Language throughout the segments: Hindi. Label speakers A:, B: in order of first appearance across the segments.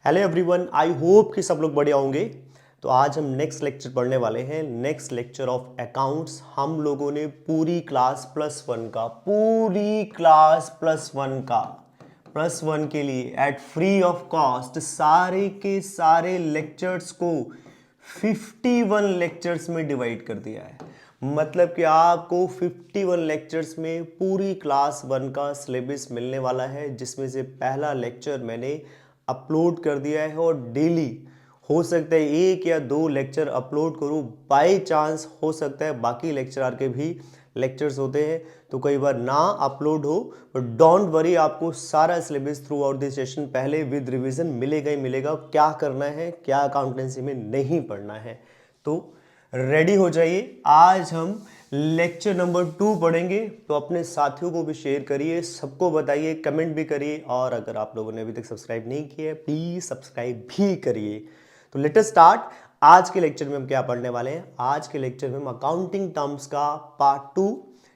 A: हेलो एवरीवन, आई होप कि सब लोग बढ़िया होंगे। तो आज हम नेक्स्ट लेक्चर पढ़ने वाले हैं, नेक्स्ट लेक्चर ऑफ अकाउंट्स। हम लोगों ने पूरी क्लास प्लस वन के लिए एट फ्री ऑफ कॉस्ट सारे के सारे लेक्चर्स को 51 लेक्चर्स में डिवाइड कर दिया है। मतलब कि आपको 51 लेक्चर्स में पूरी क्लास वन का सिलेबस मिलने वाला है, जिसमें से पहला लेक्चर मैंने अपलोड कर दिया है और डेली हो सकता है 1 या 2 लेक्चर अपलोड करूँ। बाय चांस हो सकता है बाकी लेक्चरार के भी लेक्चर्स होते हैं तो कई बार ना अपलोड हो, बट डोंट वरी, आपको सारा syllabus through out this session पहले विद रिवीजन मिलेगा ही मिलेगा। क्या करना है, क्या अकाउंटेंसी में नहीं पढ़ना है, तो रेडी हो जाइए। आज हम लेक्चर नंबर 2 पढ़ेंगे, तो अपने साथियों को भी शेयर करिए, सबको बताइए, कमेंट भी करिए, और अगर आप लोगों ने अभी तक सब्सक्राइब नहीं किया है प्लीज सब्सक्राइब भी करिए। तो लेट अस स्टार्ट। आज के लेक्चर में हम क्या पढ़ने वाले हैं? आज के लेक्चर में हम अकाउंटिंग टर्म्स का पार्ट 2,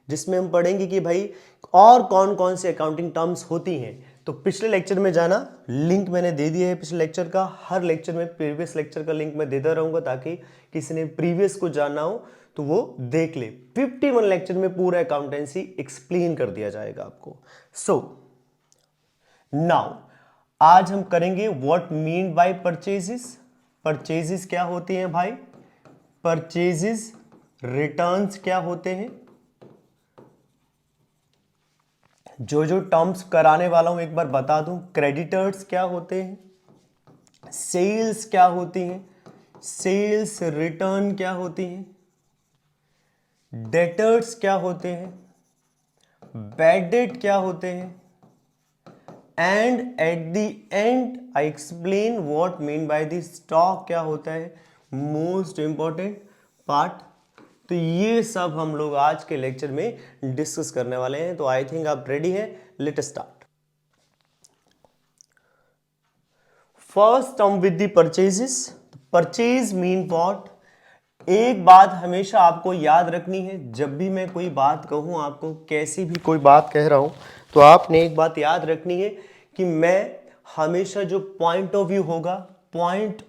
A: जिसमें हम पढ़ेंगे कि भाई और कौन कौन से अकाउंटिंग टर्म्स होती हैं। तो पिछले लेक्चर में जाना, लिंक मैंने दे दिया है पिछले लेक्चर का। हर लेक्चर में प्रीवियस लेक्चर का लिंक मैं देता रहूंगा, ताकि किसी ने प्रीवियस को जानना हो तो वो देख ले। 51 लेक्चर में पूरा अकाउंटेंसी एक्सप्लेन कर दिया जाएगा आपको। सो नाउ आज हम करेंगे what mean by purchases. Purchases क्या होती हैं भाई? परचेजेस रिटर्न्स क्या होते हैं? जो जो टर्म्स कराने वाला हूं एक बार बता दूं। क्रेडिटर्स क्या होते हैं? सेल्स क्या होती हैं? सेल्स रिटर्न क्या होती हैं? डेटर्स क्या होते हैं? बैड डेट क्या होते हैं? And at the and I explain what mean by the stock क्या होता है, मोस्ट इंपॉर्टेंट पार्ट। तो ये सब हम लोग आज के लेक्चर में डिस्कस करने वाले हैं। तो आई थिंक आप रेडी हैं, let us start. First term with the purchases. Purchase mean what? एक बात हमेशा आपको याद रखनी है, जब भी मैं कोई बात कहूं आपको, कैसी भी कोई बात कह रहा हूं, तो आपने एक बात याद रखनी है कि मैं हमेशा जो पॉइंट ऑफ व्यू होगा, पॉइंट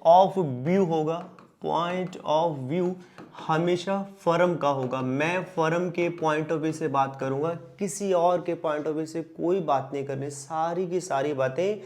A: ऑफ व्यू हमेशा फर्म का होगा। मैं फर्म के पॉइंट ऑफ व्यू से बात करूंगा, किसी और के पॉइंट ऑफ व्यू से कोई बात नहीं करनी। सारी की सारी बातें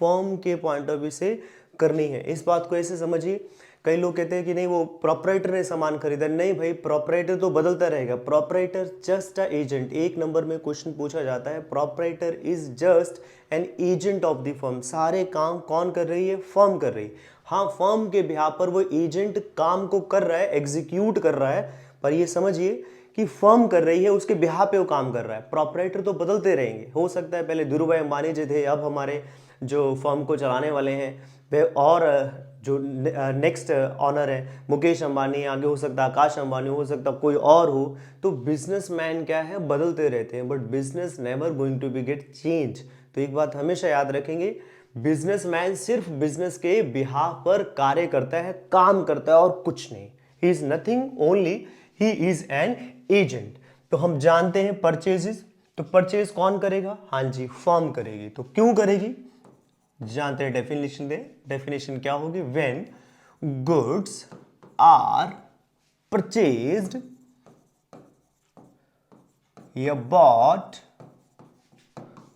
A: फर्म के पॉइंट ऑफ व्यू से करनी है। इस बात को ऐसे समझिए, कई लोग कहते हैं कि नहीं वो प्रोपराइटर ने सामान खरीदा। नहीं भाई, प्रोपराइटर तो बदलता रहेगा। Proprietor just a agent. एक नंबर में क्वेश्चन पूछा जाता है, proprietor is just an agent of the firm. सारे काम कौन कर रही है? फर्म कर रही है। हाँ, फर्म के बिहाफ पर वो एजेंट काम को कर रहा है, एग्जीक्यूट कर रहा है, पर ये समझिए कि फर्म कर रही है, उसके बिहाफ पे वो काम कर रहा है। प्रोपराइटर तो बदलते रहेंगे। हो सकता है पहले धीरू भाई अंबानी जी थे, अब हमारे जो फर्म को चलाने वाले हैं वे, और जो नेक्स्ट ऑनर है मुकेश अंबानी, आगे हो सकता है आकाश अंबानी, हो सकता कोई और हो। तो बिजनेसमैन क्या है, बदलते रहते हैं, but business never going to be get change. तो एक बात हमेशा याद रखेंगे, बिजनेसमैन सिर्फ बिजनेस के बिहाफ पर कार्य करता है, काम करता है, और कुछ नहीं। He is nothing, only he is an agent. तो हम जानते हैं परचेजेस। तो परचेज कौन करेगा? हाँ जी, फर्म करेगी। तो क्यों करेगी? जानते हैं, डेफिनेशन दे। डेफिनेशन क्या होगी? व्हेन गुड्स आर परचेज्ड या बॉट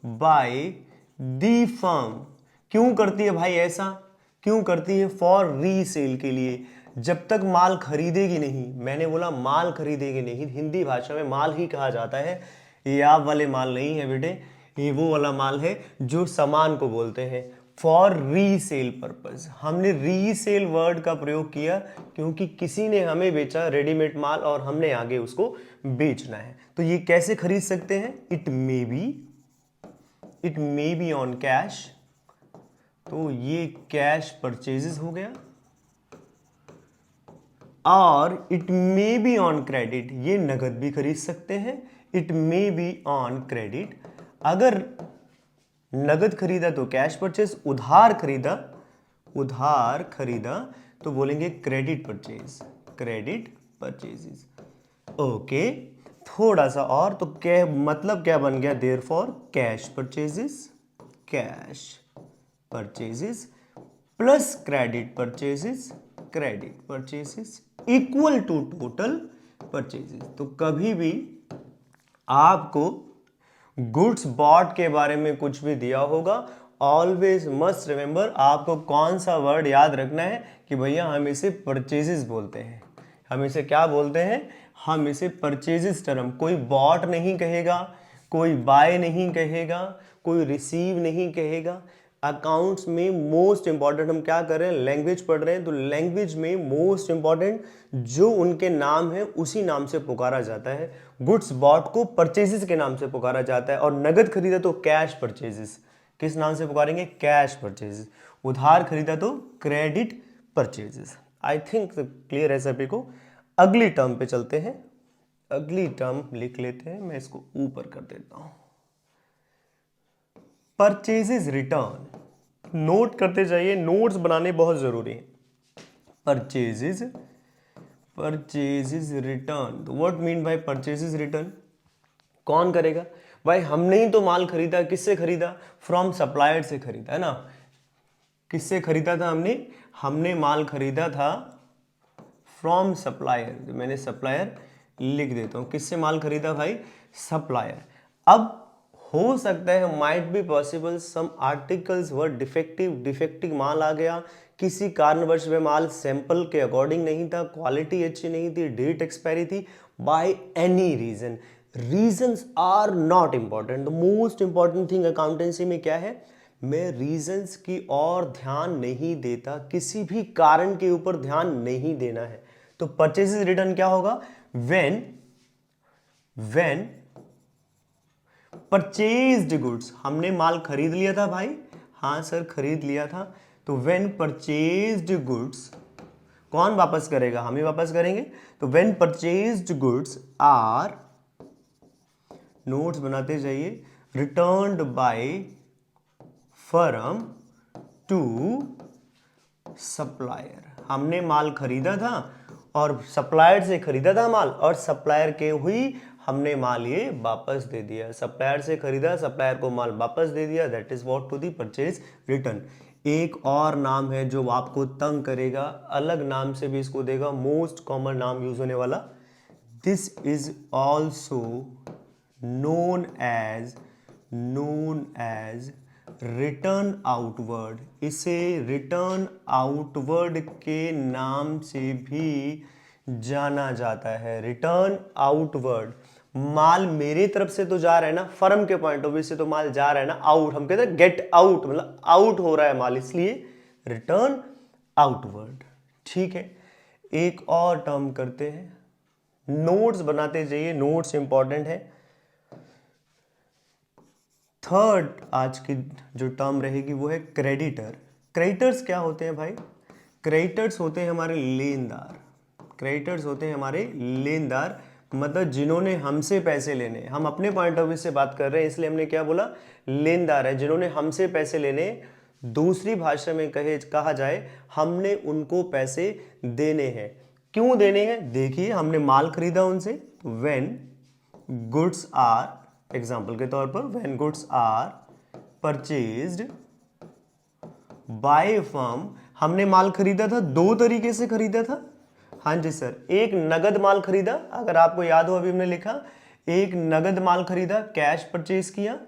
A: बाय दी फर्म। क्यों करती है भाई ऐसा? क्यों करती है? फॉर रीसेल के लिए। जब तक माल खरीदेगी नहीं, मैंने बोला माल खरीदेगी नहीं, हिंदी भाषा में माल ही कहा जाता है। ये आप वाले माल नहीं है बेटे, ये वो वाला माल है जो सामान को बोलते हैं। फॉर रीसेल पर्पज हमने रीसेल वर्ड का प्रयोग किया, क्योंकि किसी ने हमें बेचा रेडीमेड माल और हमने आगे उसको बेचना है। तो ये कैसे खरीद सकते हैं? It may be on cash. तो ये कैश परचेजेस हो गया। और it may be on credit, ये नगद भी खरीद सकते हैं। It may be on credit. अगर नगद खरीदा तो कैश परचेज, उधार खरीदा तो बोलेंगे क्रेडिट परचेजेस। ओके, थोड़ा सा और, तो क्या मतलब क्या बन गया? Therefore cash purchases plus credit purchases equal to total purchases. तो कभी भी आपको गुड्स बॉट के बारे में कुछ भी दिया होगा, ऑलवेज मस्ट रिमेंबर, आपको कौन सा वर्ड याद रखना है कि भैया हम इसे परचेजेस बोलते हैं। हम इसे क्या बोलते हैं? हम इसे परचेजेस टर्म। कोई बॉट नहीं कहेगा, कोई बाय नहीं कहेगा, कोई रिसीव नहीं कहेगा। अकाउंट्स में मोस्ट इंपॉर्टेंट हम क्या कर रहे हैं? लैंग्वेज पढ़ रहे हैं, तो लैंग्वेज में मोस्ट इंपॉर्टेंट जो उनके नाम है उसी नाम से पुकारा जाता है। गुड्स बॉट को परचेजेस के नाम से पुकारा जाता है, और नगद खरीदा तो कैश परचेजेस। किस नाम से पुकारेंगे? Cash purchases. उधार खरीदा तो credit purchases. I think clear है सभी को। अगली टर्म पे चलते हैं। अगली टर्म लिख लेते हैं, मैं इसको ऊपर कर देता हूं। Purchases return. नोट करते जाइए, नोट्स बनाने बहुत जरूरी है। Purchases return. तो what mean by purchases return? कौन करेगा भाई? हमने ही तो माल खरीदा। किससे खरीदा? फ्रॉम सप्लायर से खरीदा, है ना। किससे खरीदा था हमने माल खरीदा था फ्रॉम सप्लायर। मैंने सप्लायर लिख देता हूं। किससे माल खरीदा भाई? सप्लायर। अब हो सकता है, might be possible, some articles were defective माल आ गया, किसी कारणवश में माल सैंपल के अकॉर्डिंग नहीं था, क्वालिटी अच्छी नहीं थी, डेट एक्सपायरी थी, by any reason. Reasons are not important. The most important thing accountancy में क्या है? मैं रीजंस की ओर ध्यान नहीं देता, किसी भी कारण के ऊपर ध्यान नहीं देना है। तो परचेजेस रिटर्न क्या होगा? व्हेन परचेज्ड गुड्स, हमने माल खरीद लिया था भाई, हाँ सर खरीद लिया था, तो व्हेन परचेज्ड गुड्स, कौन वापस करेगा? हम ही वापस करेंगे। तो when purchased goods are, notes बनाते जाइए, returned by firm to supplier. हमने माल खरीदा था और सप्लायर से खरीदा था माल, और सप्लायर के हुई हमने माल ये वापस दे दिया। सप्लायर से खरीदा, सप्लायर को माल वापस दे दिया। That is what to the purchase return. एक और नाम है जो आपको तंग करेगा, अलग नाम से भी इसको देगा, मोस्ट कॉमन नाम यूज होने वाला। This is also known as return outward. इसे रिटर्न आउटवर्ड के नाम से भी जाना जाता है। रिटर्न आउटवर्ड, माल मेरे तरफ से तो जा रहा है ना, फर्म के पॉइंट ऑफ व्यू से तो माल जा रहा है ना आउट, हम कहते हैं गेट आउट, मतलब आउट हो रहा है माल, इसलिए रिटर्न आउटवर्ड। ठीक है, एक और टर्म करते हैं। नोट्स बनाते जाइए, नोट्स इंपॉर्टेंट है। थर्ड आज की जो टर्म रहेगी वो है क्रेडिटर। क्रेडिटर्स क्या होते हैं भाई? क्रेडिटर्स होते हैं हमारे लेनदार। क्रेडिटर्स होते हैं हमारे लेनदार, मतलब जिन्होंने हमसे पैसे लेने। हम अपने पॉइंट ऑफ व्यू से बात कर रहे हैं, इसलिए हमने क्या बोला? लेनदार है, जिन्होंने हमसे पैसे लेने। दूसरी भाषा में कहा जाए, हमने उनको पैसे देने हैं। क्यों देने हैं? देखिए, हमने माल खरीदा उनसे, व्हेन गुड्स आर, एग्जाम्पल के तौर पर, when goods are purchased by firm. हमने माल खरीदा था, दो तरीके से खरीदा था। हाँ जी सर, एक नगद माल खरीदा, अगर आपको याद हो अभी हमने लिखा, एक नगद माल खरीदा, कैश परचेज किया।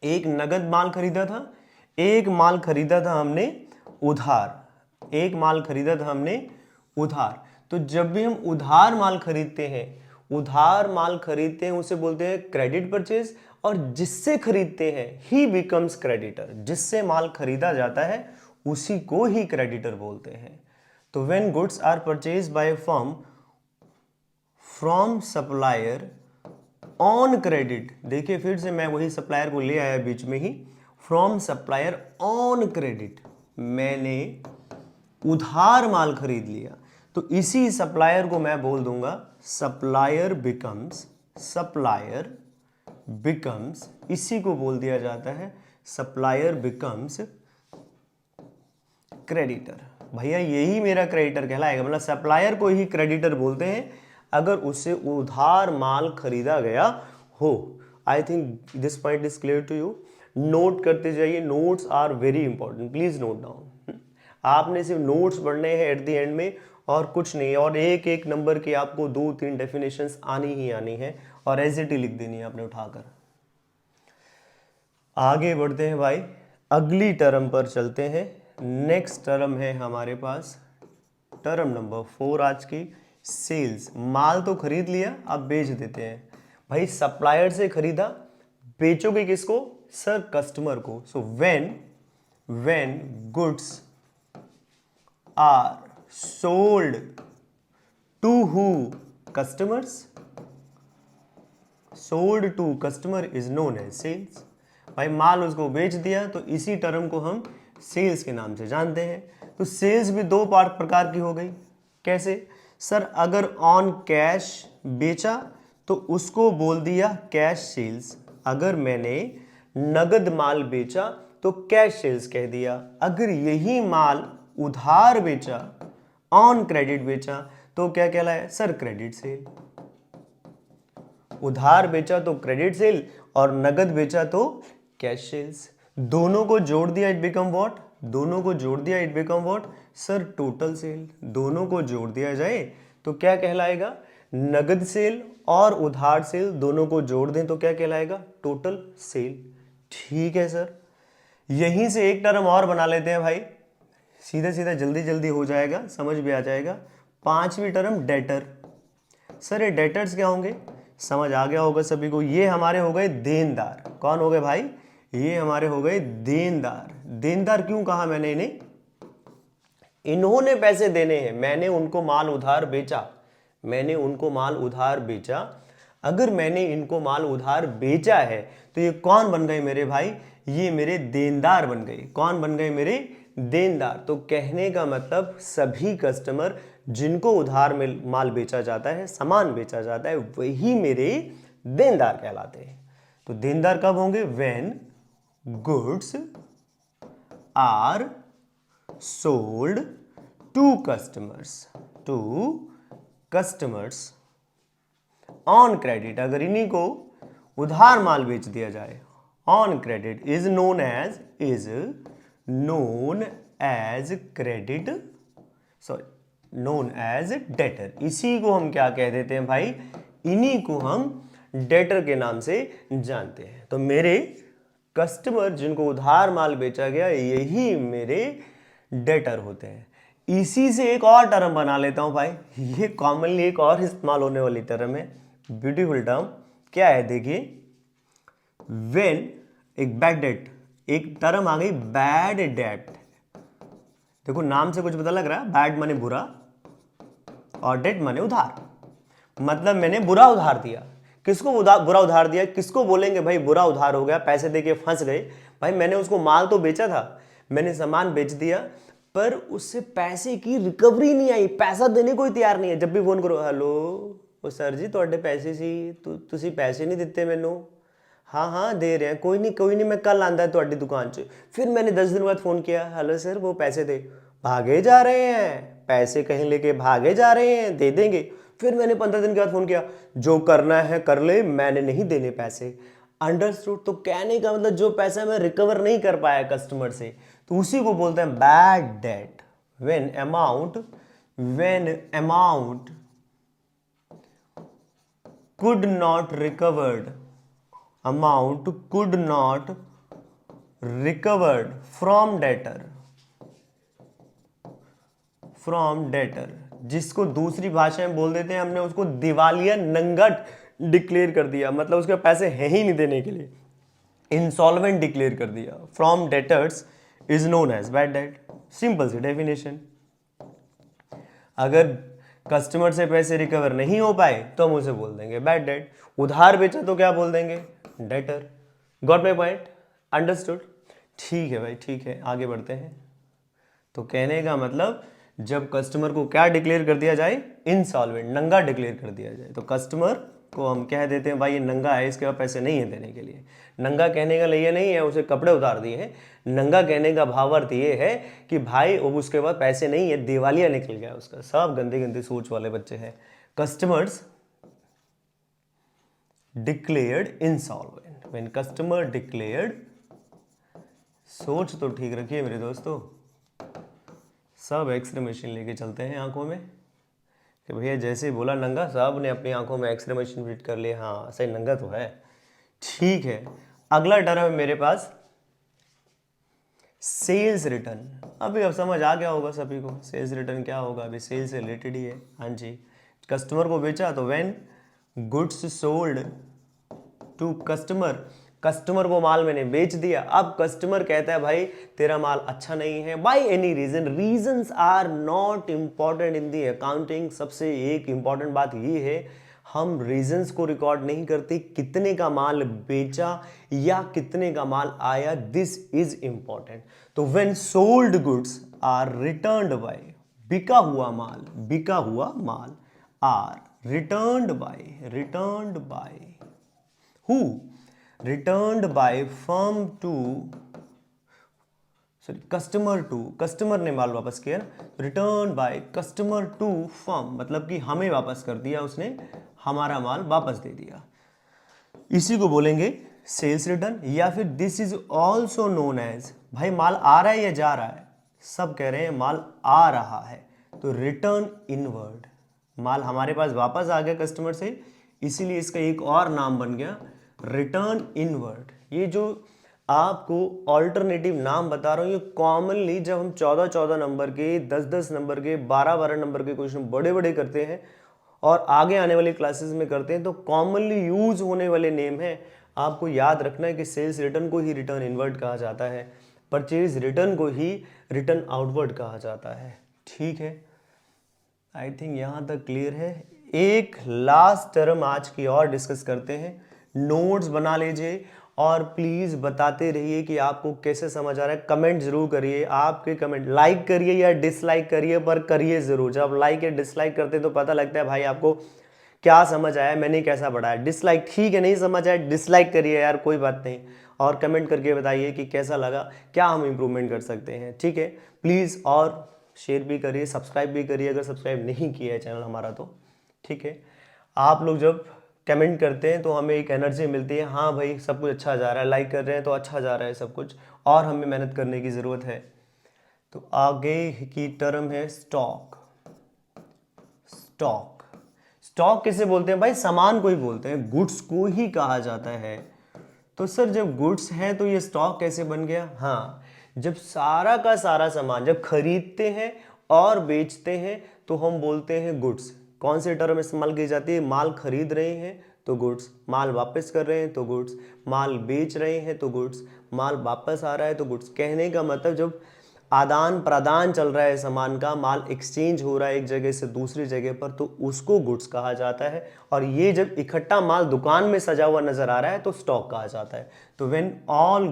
A: एक नगद माल खरीदा था, एक माल खरीदा था हमने उधार। एक माल खरीदा था हमने उधार। तो जब भी हम उधार माल खरीदते हैं, उसे बोलते हैं क्रेडिट परचेज, और जिससे खरीदते हैं ही बिकम्स क्रेडिटर। जिससे माल खरीदा जाता है उसी को ही क्रेडिटर बोलते हैं। तो when goods are purchase by firm from supplier on credit, देखिए फिर से मैं वही सप्लायर को ले आया बीच में ही, फ्रॉम सप्लायर ऑन क्रेडिट, मैंने उधार माल खरीद लिया, तो इसी सप्लायर को मैं बोल दूंगा सप्लायर बिकम्स, इसी को बोल दिया जाता है सप्लायर बिकम्स क्रेडिटर। भैया यही मेरा क्रेडिटर कहलाएगा, मतलब सप्लायर को ही क्रेडिटर बोलते हैं अगर उससे उधार माल खरीदा गया हो। I think this point is clear to you. Note करते जाइए, notes are very important, please note down. आपने सिर्फ नोट्स पढ़ने हैं एट द एंड में और कुछ नहीं, और एक एक नंबर की आपको 2-3 डेफिनेशंस आनी ही आनी है और एज इट ही लिख देनी है आपने उठाकर। आगे बढ़ते हैं भाई, अगली टर्म पर चलते हैं। नेक्स्ट टर्म है हमारे पास टर्म नंबर 4 आज की, सेल्स। माल तो खरीद लिया, अब बेच देते हैं। भाई सप्लायर से खरीदा, बेचोगे किसको सर? कस्टमर को। So when goods are sold to who? Customers. Sold to customer is known as sales. भाई माल उसको बेच दिया तो इसी टर्म को हम सेल्स के नाम से जानते हैं। तो सेल्स भी दो प्रकार की हो गई। कैसे सर? अगर ऑन कैश बेचा तो उसको बोल दिया कैश सेल्स। अगर मैंने नगद माल बेचा तो कैश सेल्स कह दिया। अगर यही माल उधार बेचा, ऑन क्रेडिट बेचा, तो क्या कहलाया सर? Credit sale. उधार बेचा तो क्रेडिट सेल और नगद बेचा तो कैश सेल्स। दोनों को जोड़ दिया, इट बिकम व्हाट? दोनों को जोड़ दिया, it become what sir? Total sale. दोनों को जोड़ दिया जाए तो क्या कहलाएगा? नगद सेल और उधार सेल दोनों को जोड़ दें तो क्या कहलाएगा? Total sale. ठीक है सर, यहीं से एक टर्म और बना लेते हैं भाई, सीधा सीधा जल्दी जल्दी हो जाएगा, समझ भी आ जाएगा। पांचवी टर्म डेटर। सर ये डेटर्स क्या होंगे? समझ आ गया होगा सभी को, ये हमारे हो गए देनदार। कौन हो गए भाई? ये हमारे हो गए देनदार। देनदार क्यों कहा मैंने इन्हें? इन्होंने पैसे देने हैं, मैंने उनको माल उधार बेचा, मैंने उनको माल उधार बेचा। अगर मैंने इनको माल उधार बेचा है तो ये कौन बन गए मेरे भाई? ये मेरे देनदार बन गए। कौन बन गए? मेरे देनदार। तो कहने का मतलब सभी कस्टमर जिनको उधार में माल बेचा जाता है, सामान बेचा जाता है, वही मेरे देनदार कहलाते हैं। तो देनदार कब होंगे? When goods are sold to customers on credit. अगर इन्हीं को उधार माल बेच दिया जाए on credit, is known as credit, sorry known as debtor. इसी को हम क्या कह देते हैं भाई? इन्हीं को हम डेटर के नाम से जानते हैं। तो मेरे कस्टमर जिनको उधार माल बेचा गया यही मेरे डेटर होते हैं। इसी से एक और टर्म बना लेता हूं भाई, ये कॉमनली एक और इस्तेमाल होने वाली टर्म है, ब्यूटीफुल टर्म। क्या है देखिए, व्हेन एक बैड डेट, एक टर्म आ गई बैड डेट। देखो नाम से कुछ पता लग रहा है, बैड माने बुरा और डेट माने उधार। मतलब मैंने बुरा उधार दिया। किसको बुरा उधार दिया? किसको बोलेंगे भाई बुरा उधार हो गया, पैसे देके फंस गए? भाई मैंने उसको माल तो बेचा था, मैंने सामान बेच दिया, पर उससे पैसे की रिकवरी नहीं आई, पैसा देने को ही तैयार नहीं है। जब भी फोन करो, हेलो ओ सर जी ਤੁਹਾਡੇ पैसे सी, ਤੁਸੀਂ पैसे नहीं ਦਿੱਤੇ ਮੈਨੂੰ। हाँ हाँ दे रहे हैं, कोई नहीं मैं कल आंदा है ਤੁਹਾਡੀ दुकान च। फिर मैंने 10 दिन बाद फोन किया, हेलो सर वो पैसे दे, भागे जा रहे हैं, पैसे कहीं लेके भागे जा रहे हैं, दे देंगे। फिर मैंने 15 दिन के बाद फोन किया, जो करना है कर ले, मैंने नहीं देने पैसे। अंडरस्टूड? तो कहने का मतलब जो पैसा मैं रिकवर नहीं कर पाया कस्टमर से, तो उसी को बोलते हैं bad debt. When amount could not recovered from debtor, जिसको दूसरी भाषा में बोल देते हैं हमने उसको दिवालिया नंगा डिक्लेयर कर दिया, मतलब उसके पैसे हैं ही नहीं देने के लिए, इंसॉल्वेंट डिक्लेयर कर दिया। From debtors is known as bad debt. Simple सी डेफिनेशन। अगर कस्टमर से पैसे रिकवर नहीं हो पाए तो हम उसे बोल देंगे बैड डेट। उधार बेचा तो क्या बोल देंगे? Debtor. Got my point? Understood? ठीक है भाई, ठीक है, आगे बढ़ते हैं। तो कहने का मतलब जब कस्टमर को क्या डिक्लेयर कर दिया जाए? इंसॉल्वेंट, नंगा डिक्लेयर कर दिया जाए। तो कस्टमर को हम कह देते हैं भाई ये नंगा है, इसके पास पैसे नहीं है देने के लिए। नंगा कहने का लिए नहीं है उसे कपड़े उतार दिए हैं, नंगा कहने का भावार्थ ये है कि भाई अब उसके पास पैसे नहीं है, दिवालिया निकल गया उसका। सब गंदी गंदी सोच वाले बच्चे हैं। Customers declared insolvent, when customer declared, सोच तो ठीक रखिए मेरे दोस्तों, सब एक्सरे मशीन लेके चलते हैं आंखों में कि भैया जैसे ही बोला नंगा, सब ने अपनी आंखों में एक्सरे मशीन फिट कर लिया। हाँ सही, नंगा तो है। ठीक है, अगला टर्म है मेरे पास सेल्स रिटर्न। अभी अब समझ आ गया होगा सभी को सेल्स रिटर्न क्या होगा, अभी सेल्स से रिलेटेड ही है। हाँ जी, कस्टमर को बेचा तो when goods sold to customer, customer को माल मैंने बेच दिया। अब कस्टमर कहता है भाई तेरा माल अच्छा नहीं है, by any reason, reasons are not important in the accounting. सबसे एक इंपॉर्टेंट बात ये है, हम रीजंस को रिकॉर्ड नहीं करते, कितने का माल बेचा या कितने का माल आया, दिस इज इंपॉर्टेंट। तो when sold goods are returned by, बिका हुआ माल are returned by who, returned by firm to, sorry customer to, कस्टमर ने माल वापस किया, return by customer to firm, मतलब कि हमें वापस कर दिया उसने, हमारा माल वापस दे दिया। इसी को बोलेंगे सेल्स रिटर्न। या फिर this is also known as, भाई माल आ रहा है या जा रहा है, सब कह रहे हैं माल आ रहा है, तो रिटर्न इनवर्ड, माल हमारे पास वापस आ गया कस्टमर से, इसीलिए इसका एक और नाम बन गया रिटर्न इनवर्ड। ये जो आपको ऑल्टरनेटिव नाम बता रहा हूँ, ये कॉमनली जब हम 14-14 नंबर के, 10-10 नंबर के, 12-12 नंबर के क्वेश्चन बड़े बड़े करते हैं और आगे आने वाली क्लासेस में करते हैं, तो कॉमनली यूज होने वाले नेम है। आपको याद रखना है कि सेल्स रिटर्न को ही रिटर्न इनवर्ड कहा जाता है, परचेज रिटर्न को ही रिटर्न आउटवर्ड कहा जाता है। ठीक है, आई थिंक यहाँ तक क्लियर है। एक लास्ट टर्म आज की और डिस्कस करते हैं, नोट्स बना लीजिए और प्लीज बताते रहिए कि आपको कैसे समझ आ रहा है। कमेंट जरूर करिए, आपके कमेंट लाइक करिए या डिसलाइक करिए, पर करिए जरूर। जब लाइक या डिसलाइक करते हैं तो पता लगता है भाई आपको क्या समझ आया, मैंने कैसा पढ़ाया। डिसलाइक ठीक है, नहीं समझ आया डिसलाइक करिए यार, कोई बात नहीं, और कमेंट करके बताइए कि कैसा लगा, क्या हम इंप्रूवमेंट कर सकते हैं। ठीक है, प्लीज़ और शेयर भी करिए, सब्सक्राइब भी करिए अगर सब्सक्राइब नहीं किया है चैनल हमारा तो। ठीक है, आप लोग जब कमेंट करते हैं तो हमें एक एनर्जी मिलती है, हाँ भाई सब कुछ अच्छा जा रहा है, लाइक कर रहे हैं तो अच्छा जा रहा है सब कुछ, और हमें मेहनत करने की ज़रूरत है। तो आगे की टर्म है स्टॉक। स्टॉक, स्टॉक किसे बोलते हैं भाई, सामान को ही बोलते हैं, गुड्स को ही कहा जाता है। तो सर जब गुड्स है तो ये स्टॉक कैसे बन गया? हाँ, जब सारा का सारा सामान जब खरीदते हैं और बेचते हैं तो हम बोलते हैं गुड्स। कौन सी टर्म इस्तेमाल की जाती है? माल खरीद रहे हैं तो गुड्स, माल वापस कर रहे हैं तो गुड्स, माल बेच रहे हैं तो गुड्स, माल वापस आ रहा है तो गुड्स। कहने का मतलब जब आदान प्रदान चल रहा है सामान का, माल एक्सचेंज हो रहा है एक जगह से दूसरी जगह पर, तो उसको गुड्स कहा जाता है। और ये जब इकट्ठा माल दुकान में सजा हुआ नजर आ रहा है तो स्टॉक कहा जाता है। तो when all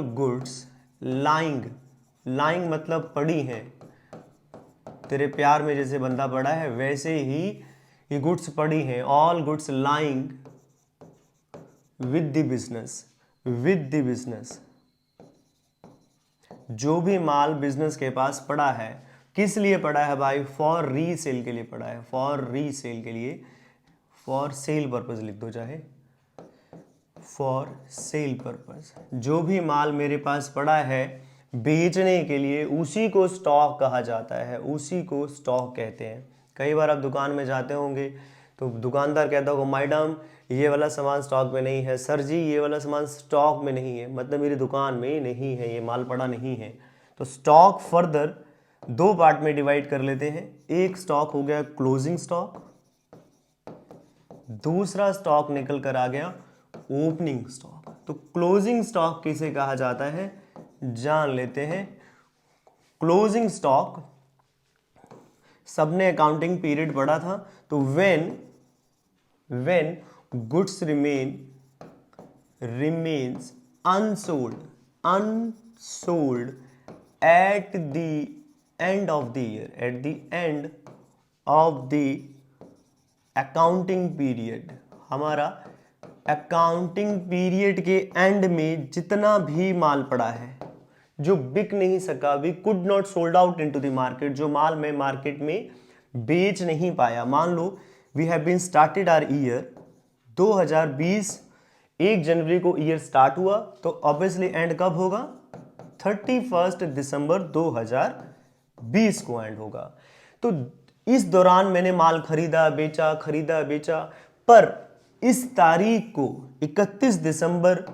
A: goods lying, lying मतलब पड़ी हैं, तेरे प्यार में जैसे बंदा पड़ा है वैसे ही ये गुड्स पड़ी हैं। All goods lying with the business, जो भी माल बिजनेस के पास पड़ा है, किस लिए पड़ा है भाई? फॉर रीसेल के लिए पड़ा है, फॉर रीसेल के लिए, फॉर सेल पर्पज लिख दो चाहे, फॉर सेल पर्पज। जो भी माल मेरे पास पड़ा है बेचने के लिए, उसी को स्टॉक कहा जाता है, उसी को स्टॉक कहते हैं। कई बार आप दुकान में जाते होंगे तो दुकानदार कहता होगा मैडम ये वाला सामान स्टॉक में नहीं है, सर जी ये वाला सामान स्टॉक में नहीं है, मतलब मेरी दुकान में नहीं है, ये माल पड़ा नहीं है। तो स्टॉक फर्दर दो पार्ट में डिवाइड कर लेते हैं। एक स्टॉक हो गया क्लोजिंग स्टॉक, दूसरा स्टॉक निकल कर आ गया ओपनिंग स्टॉक। तो क्लोजिंग स्टॉक किसे कहा जाता है जान लेते हैं। क्लोजिंग स्टॉक, सबने अकाउंटिंग पीरियड पढ़ा था, तो when goods remains unsold at the end of the year, at the end of the accounting period, हमारा अकाउंटिंग पीरियड के एंड में जितना भी माल पड़ा है जो बिक नहीं सका, we could not sold out into the market, जो माल में मार्केट में बेच नहीं पाया। मान लो we have been started our year 2020, 1 जनवरी को ईयर स्टार्ट हुआ, तो ऑब्वियसली एंड कब होगा? 31 दिसंबर 2020 को एंड होगा। तो इस दौरान मैंने माल खरीदा बेचा, पर इस तारीख को 31 दिसंबर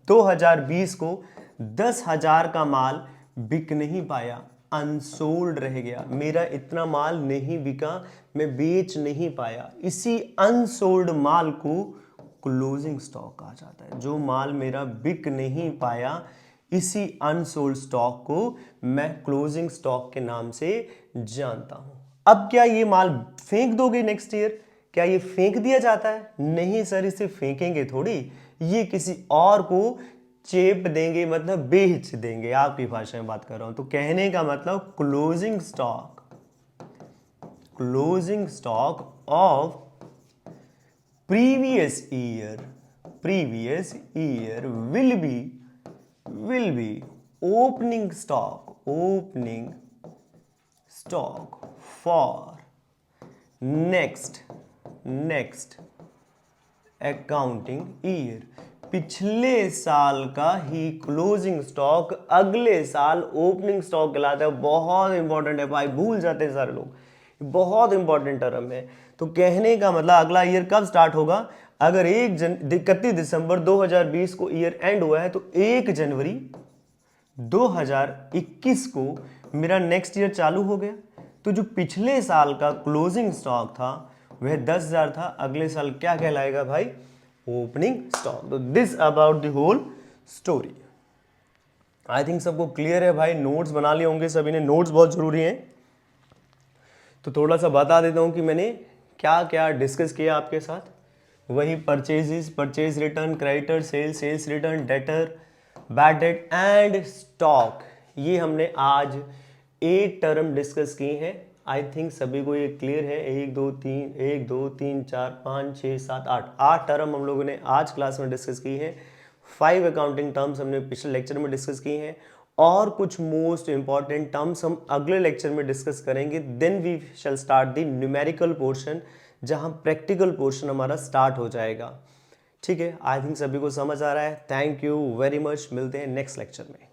A: 2020 को 10,000 का माल बिक नहीं पाया, अनसोल्ड रह गया, मेरा इतना माल नहीं बिका, मैं बेच नहीं पाया। इसी अनसोल्ड माल को क्लोजिंग स्टॉक कहा जाता है। जो माल मेरा बिक नहीं पाया, इसी अनसोल्ड स्टॉक को मैं क्लोजिंग स्टॉक के नाम से जानता हूं। अब क्या ये माल फेंक दोगे नेक्स्ट ईयर? क्या ये फेंक दिया जाता है? नहीं सर, इसे फेंकेंगे थोड़ी, ये किसी और को चेप देंगे, मतलब बेच देंगे, आपकी भाषा में बात कर रहा हूं। तो कहने का मतलब closing stock of previous year will be opening stock for next accounting year। पिछले साल का ही क्लोजिंग स्टॉक अगले साल ओपनिंग स्टॉक कहलाता है। बहुत इंपॉर्टेंट है भाई, भूल जाते हैं सारे लोग, बहुत इंपॉर्टेंट टर्म है। तो कहने का मतलब अगला ईयर कब स्टार्ट होगा? अगर 31 दिसंबर 2020 को ईयर एंड हुआ है तो 1 जनवरी 2021 को मेरा नेक्स्ट ईयर चालू हो गया। तो जो पिछले साल का क्लोजिंग स्टॉक था वह 10,000 था, अगले साल क्या कहलाएगा भाई? Opening stock. तो this about the whole story. I think सबको क्लियर है भाई, नोट्स बना लिए होंगे सभी ने, नोट्स बहुत जरूरी हैं। तो थोड़ा सा बता देता हूं कि मैंने क्या क्या डिस्कस किया आपके साथ। वही purchase return, creditor, sales return, debtor, bad debt and stock, ये हमने आज 8 टर्म डिस्कस किए हैं। आई थिंक सभी को ये क्लियर है। 1 2 3 4 5 6 7 8 टर्म हम लोगों ने आज क्लास में डिस्कस की है। 5 अकाउंटिंग टर्म्स हमने पिछले लेक्चर में डिस्कस किए हैं, और कुछ मोस्ट इंपॉर्टेंट टर्म्स हम अगले लेक्चर में डिस्कस करेंगे। Then we shall start the numerical portion, जहां प्रैक्टिकल पोर्शन हमारा स्टार्ट हो जाएगा। ठीक है, आई थिंक सभी को समझ आ रहा है। थैंक यू वेरी मच, मिलते हैं नेक्स्ट लेक्चर में।